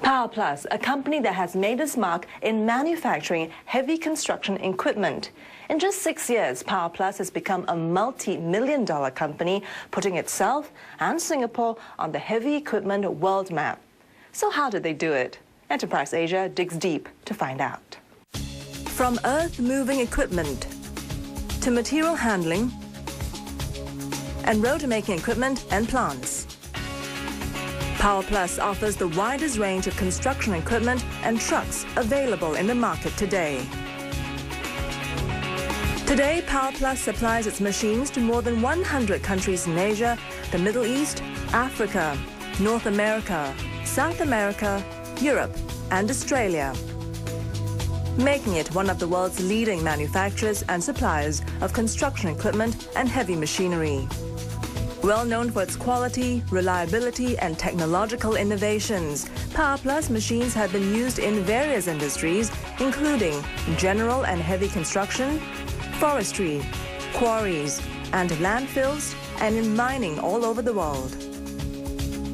POWERPLUS, a company that has made its mark in manufacturing heavy construction equipment. In just 6 years, POWERPLUS has become a multi-million-dollar company, putting itself and Singapore on the heavy equipment world map. So how did they do it? Enterprise Asia digs deep to find out. From earth-moving equipment to material handling and road-making equipment and plants, POWERPLUS offers the widest range of construction equipment and trucks available in the market today. Today, POWERPLUS supplies its machines to more than 100 countries in Asia, the Middle East, Africa, North America, South America, Europe, and Australia, making it one of the world's leading manufacturers and suppliers of construction equipment and heavy machinery. Well known for its quality, reliability, and technological innovations, POWERPLUS machines have been used in various industries, including general and heavy construction, forestry, quarries, and landfills, and in mining all over the world.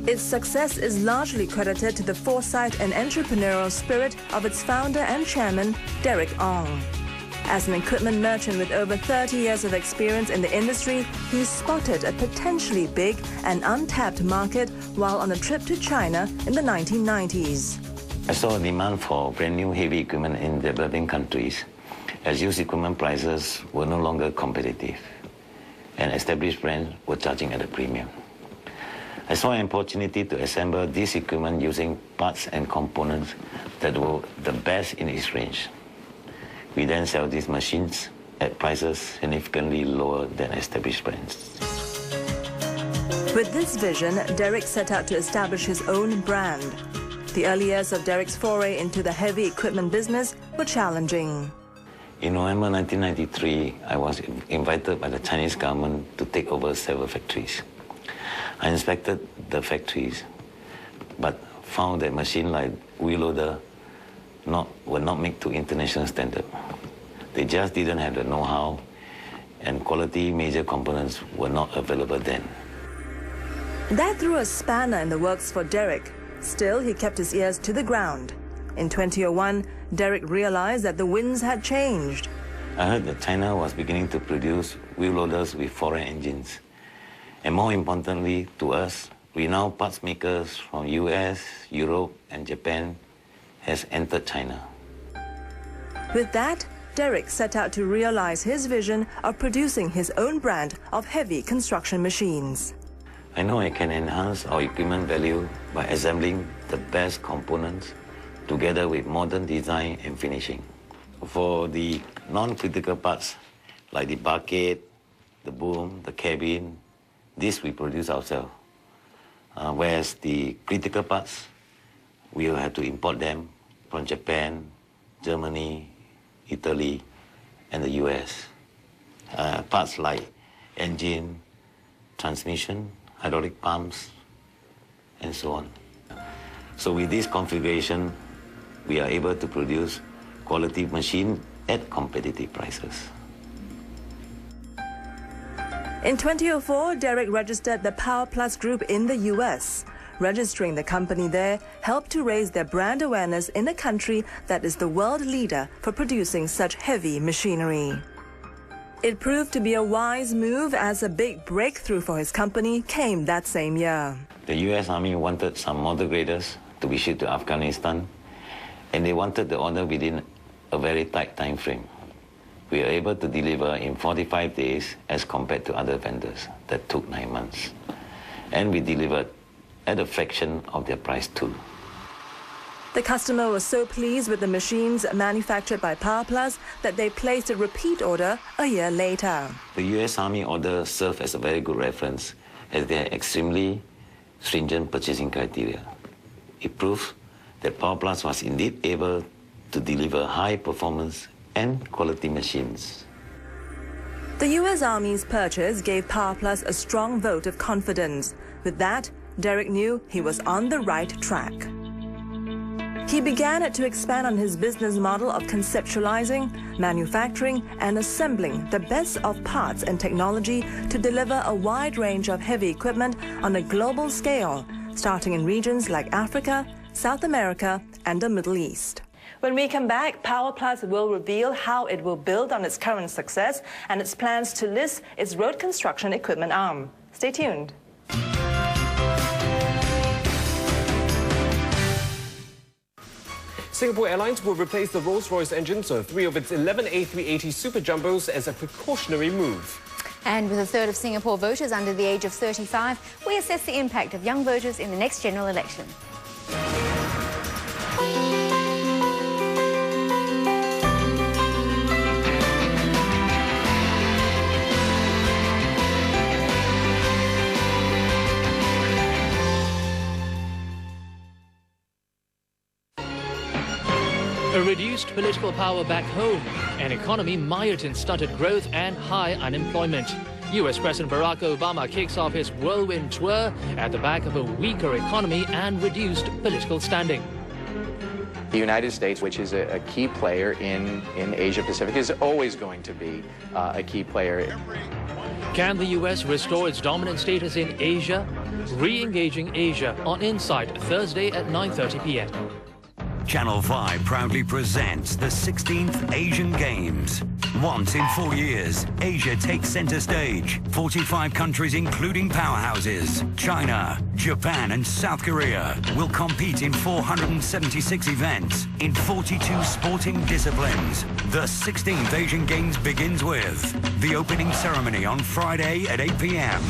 Its success is largely credited to the foresight and entrepreneurial spirit of its founder and chairman, Derek Ong. As an equipment merchant with over 30 years of experience in the industry, he spotted a potentially big and untapped market while on a trip to China in the 1990s. I saw a demand for brand new heavy equipment in developing countries, as used equipment prices were no longer competitive, and established brands were charging at a premium. I saw an opportunity to assemble this equipment using parts and components that were the best in its range. We then sell these machines at prices significantly lower than established brands. With this vision, Derek set out to establish his own brand. The early years of Derek's foray into the heavy equipment business were challenging. In November 1993, I was invited by the Chinese government to take over several factories. I inspected the factories, but found that machines like wheel loader were not made to international standard. They just didn't have the know-how, and quality major components were not available then. That threw a spanner in the works for Derek. Still, he kept his ears to the ground. In 2001, Derek realized that the winds had changed. I heard that China was beginning to produce wheel loaders with foreign engines. And more importantly to us, renowned parts makers from US, Europe, and Japan has entered China. With that, Derek set out to realize his vision of producing his own brand of heavy construction machines. I know I can enhance our equipment value by assembling the best components together with modern design and finishing. For the non-critical parts, like the bucket, the boom, the cabin, this we produce ourselves. Whereas the critical parts, we will have to import them from Japan, Germany, Italy, and the US. Parts like engine, transmission, hydraulic pumps, and so on. So with this configuration, we are able to produce quality machine at competitive prices. In 2004, Derek registered the POWERPLUS Group in the US. Registering the company there helped to raise their brand awareness in a country that is the world leader for producing such heavy machinery. It proved to be a wise move, as a big breakthrough for his company came that same year. The US Army wanted some motor graders to be shipped to Afghanistan, and they wanted the order within a very tight time frame. We were able to deliver in 45 days as compared to other vendors that took 9 months. And we delivered at a fraction of their price too. The customer was so pleased with the machines manufactured by POWERPLUS that they placed a repeat order a year later. The US Army order served as a very good reference, as they had extremely stringent purchasing criteria. It proved that POWERPLUS was indeed able to deliver high performance and quality machines. The US Army's purchase gave POWERPLUS a strong vote of confidence. With that, Derek knew he was on the right track. He began to expand on his business model of conceptualizing, manufacturing, and assembling the best of parts and technology to deliver a wide range of heavy equipment on a global scale, starting in regions like Africa, South America, and the Middle East. When we come back, POWERPLUS will reveal how it will build on its current success and its plans to list its road construction equipment arm. Stay tuned. Singapore Airlines will replace the Rolls-Royce engines on 3 of its 11 A380 Super Jumbos as a precautionary move. And with a third of Singapore voters under the age of 35, we assess the impact of young voters in the next general election. A reduced political power back home, an economy mired in stunted growth and high unemployment. US President Barack Obama kicks off his whirlwind tour at the back of a weaker economy and reduced political standing. The United States, which is a key player in Asia Pacific, is always going to be a key player. Can the US restore its dominant status in Asia? Re-engaging Asia on Insight, Thursday at 9:30 p.m. Channel 5 proudly presents the 16th Asian Games. Once in 4 years, Asia takes center stage. 45 countries, including powerhouses, China, Japan and South Korea, will compete in 476 events in 42 sporting disciplines. The 16th Asian Games begins with the opening ceremony on Friday at 8 p.m.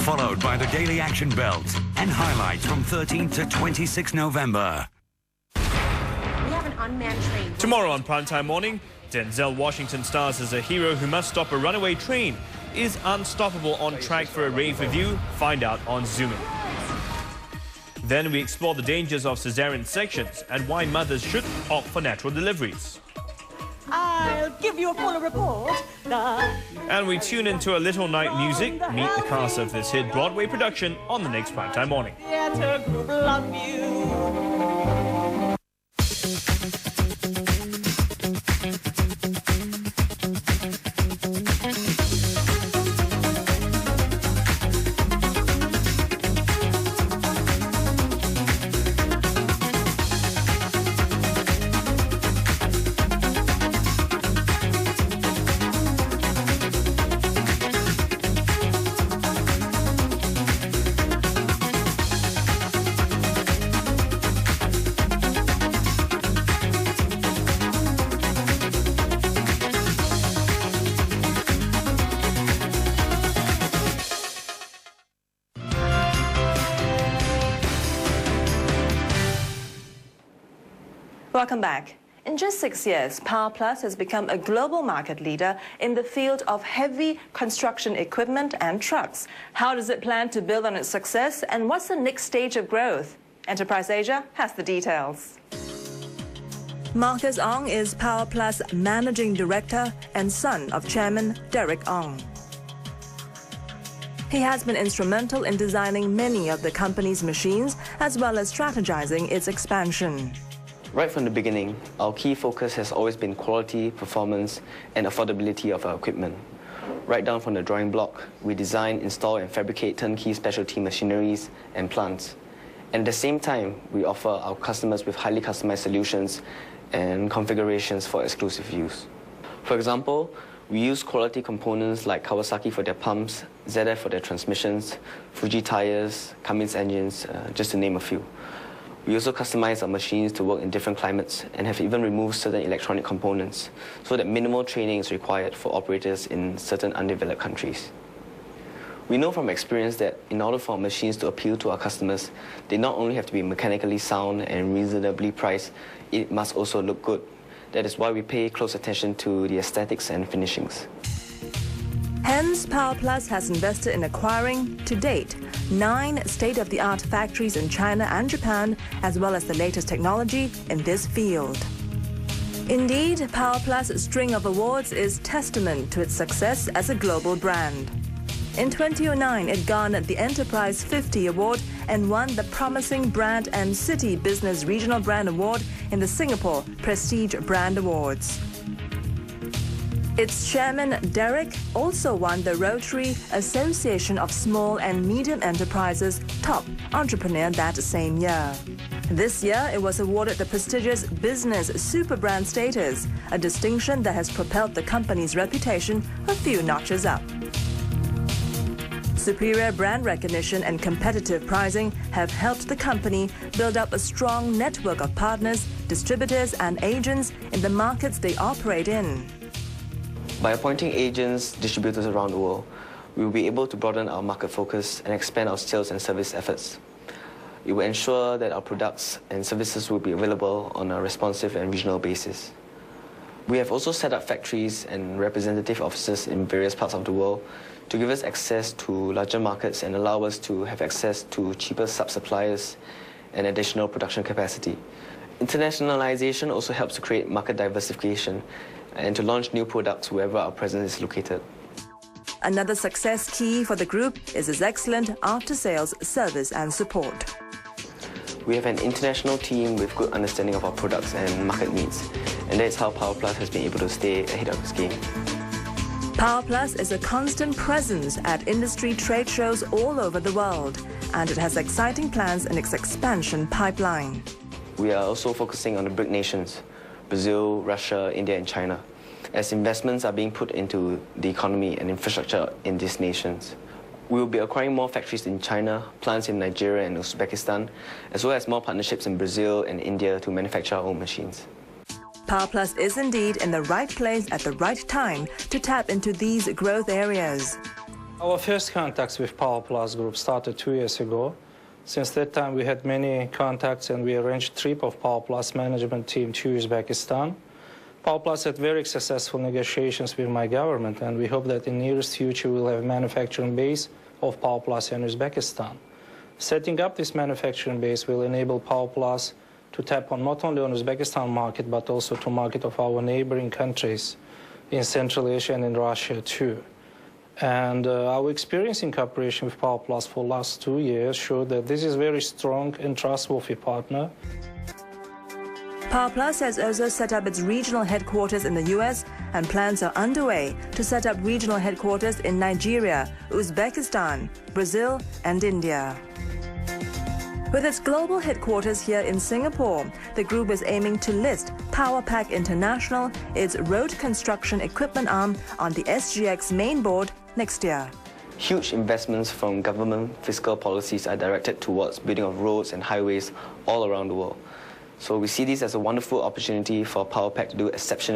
followed by the daily action belt and highlights from 13th to 26 November. Tomorrow on Primetime Morning, Denzel Washington stars as a hero who must stop a runaway train. Is Unstoppable on track for a rave review? Find out on Zooming. Then we explore the dangers of cesarean sections and why mothers should opt for natural deliveries. I'll give you a fuller report. And we tune into a little night music, meet the cast of this hit Broadway production on the next Primetime Morning. Welcome back. In just 6 years, POWERPLUS has become a global market leader in the field of heavy construction equipment and trucks. How does it plan to build on its success, and what's the next stage of growth? Enterprise Asia has the details. Marcus Ong is POWERPLUS Managing Director and son of Chairman Derek Ong. He has been instrumental in designing many of the company's machines as well as strategizing its expansion. Right from the beginning, our key focus has always been quality, performance, and affordability of our equipment. Right down from the drawing block, we design, install, and fabricate turnkey specialty machineries and plants. And at the same time, we offer our customers with highly customized solutions and configurations for exclusive use. For example, we use quality components like Kawasaki for their pumps, ZF for their transmissions, Fuji tires, Cummins engines, just to name a few. We also customize our machines to work in different climates and have even removed certain electronic components so that minimal training is required for operators in certain undeveloped countries. We know from experience that in order for our machines to appeal to our customers, they not only have to be mechanically sound and reasonably priced, it must also look good. That is why we pay close attention to the aesthetics and finishings. Hence, POWERPLUS has invested in acquiring, to date, 9 state-of-the-art factories in China and Japan, as well as the latest technology in this field. Indeed, POWERPLUS' string of awards is testament to its success as a global brand. In 2009, it garnered the Enterprise 50 Award and won the Promising Brand and City Business Regional Brand Award in the Singapore Prestige Brand Awards. Its chairman, Derek, also won the Rotary Association of Small and Medium Enterprises Top Entrepreneur that same year. This year, it was awarded the prestigious Business Super Brand status, a distinction that has propelled the company's reputation a few notches up. Superior brand recognition and competitive pricing have helped the company build up a strong network of partners, distributors and agents in the markets they operate in. By appointing agents, distributors around the world, we will be able to broaden our market focus and expand our sales and service efforts. It will ensure that our products and services will be available on a responsive and regional basis. We have also set up factories and representative offices in various parts of the world to give us access to larger markets and allow us to have access to cheaper sub-suppliers and additional production capacity. Internationalization also helps to create market diversification and to launch new products wherever our presence is located. Another success key for the group is its excellent after-sales service and support. We have an international team with good understanding of our products and market needs, and that's how POWERPLUS has been able to stay ahead of this game. POWERPLUS is a constant presence at industry trade shows all over the world, and it has exciting plans in its expansion pipeline. We are also focusing on the BRIC nations, Brazil, Russia, India and China, as investments are being put into the economy and infrastructure in these nations. We will be acquiring more factories in China, plants in Nigeria and Uzbekistan, as well as more partnerships in Brazil and India to manufacture our own machines. POWERPLUS is indeed in the right place at the right time to tap into these growth areas. Our first contacts with POWERPLUS Group started 2 years ago. Since that time, we had many contacts and we arranged a trip of POWERPLUS management team to Uzbekistan. POWERPLUS had very successful negotiations with my government, and we hope that in the nearest future we'll have a manufacturing base of POWERPLUS in Uzbekistan. Setting up this manufacturing base will enable POWERPLUS to tap on not only on Uzbekistan market, but also to market of our neighboring countries in Central Asia and in Russia too. And our experience in cooperation with POWERPLUS for the last 2 years showed that this is a very strong and trustworthy partner. POWERPLUS has also set up its regional headquarters in the US, and plans are underway to set up regional headquarters in Nigeria, Uzbekistan, Brazil and India. With its global headquarters here in Singapore, the group is aiming to list PowerPack International, its road construction equipment arm, on the SGX main board next year. Huge investments from government fiscal policies are directed towards building of roads and highways all around the world. So we see this as a wonderful opportunity for PowerPack to do exceptionally